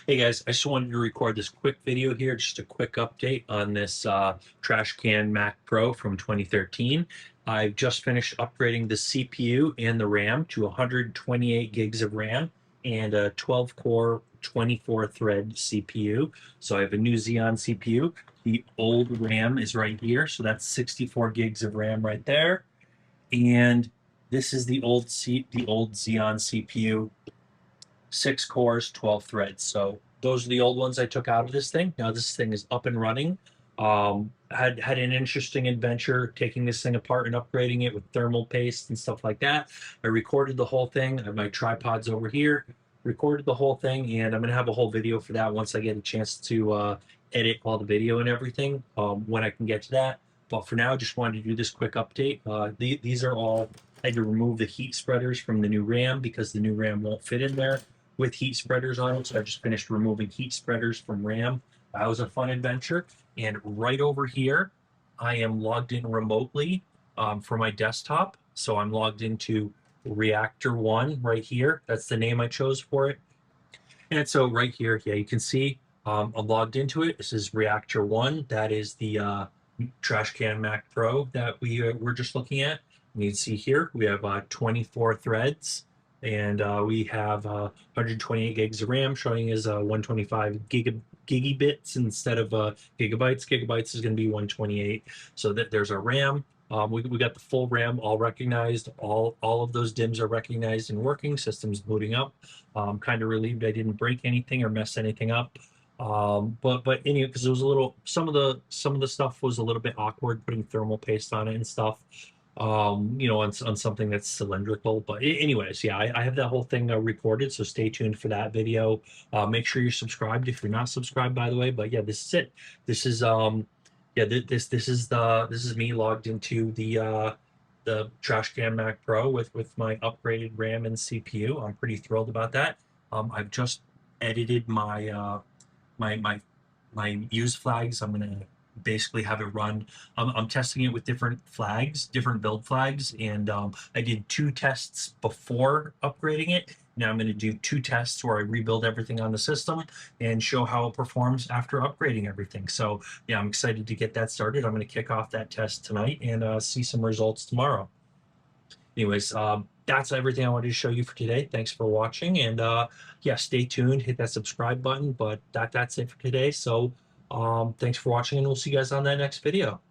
Hey guys, I just wanted to record this quick video here, just a quick update on this trash can Mac Pro from 2013. I've just finished upgrading the CPU and the RAM to 128 gigs of RAM and a 12 core, 24 thread CPU. So I have a new Xeon CPU. The old RAM is right here, so that's 64 gigs of RAM right there. And this is the old Xeon CPU, 6 cores, 12 threads. So those are the old ones I took out of this thing. Now this thing is up and running. Had an interesting adventure taking this thing apart and upgrading it with thermal paste and stuff like that. I recorded the whole thing. I have my tripods over here. Recorded the whole thing, and I'm gonna have a whole video for that once I get a chance to edit all the video and everything. When I can get to that. But for now, just wanted to do this quick update. These are all. I had to remove the heat spreaders from the new RAM because the new RAM won't fit in there with heat spreaders on it. So I just finished removing heat spreaders from RAM. That was a fun adventure. And right over here, I am logged in remotely for my desktop. So I'm logged into Reactor 1 right here. That's the name I chose for it. And so right here, yeah, you can see I'm logged into it. This is Reactor 1. That is the trash can Mac Pro that we were just looking at. And you can see here we have 24 threads, and we have 128 gigs of RAM, showing as 125 gigabits instead of gigabytes. Gigabytes is going to be 128. So that there's our RAM. We got the full RAM all recognized. All of those DIMMs are recognized and working. System's booting up. Kind of relieved I didn't break anything or mess anything up. But anyway, because it was a little, some of the stuff was a little bit awkward putting thermal paste on it and stuff. On something that's cylindrical. But anyways, yeah, I have that whole thing recorded, so stay tuned for that video. Make sure you're subscribed if you're not subscribed, by the way. But yeah, this is it. This is yeah, this is me logged into the trash can Mac Pro with my upgraded RAM and CPU. I'm pretty thrilled about that. I've just edited my use flags. I'm gonna basically have it run. I'm testing it with different flags, different build flags, and I did 2 tests before upgrading it. Now I'm going to do 2 tests where I rebuild everything on the system and show how it performs after upgrading everything. So yeah, I'm excited to get that started. I'm going to kick off that test tonight and see some results tomorrow. Anyways, that's everything I wanted to show you for today. Thanks for watching, and yeah, stay tuned, hit that subscribe button. But that's it for today. So thanks for watching, and we'll see you guys on that next video.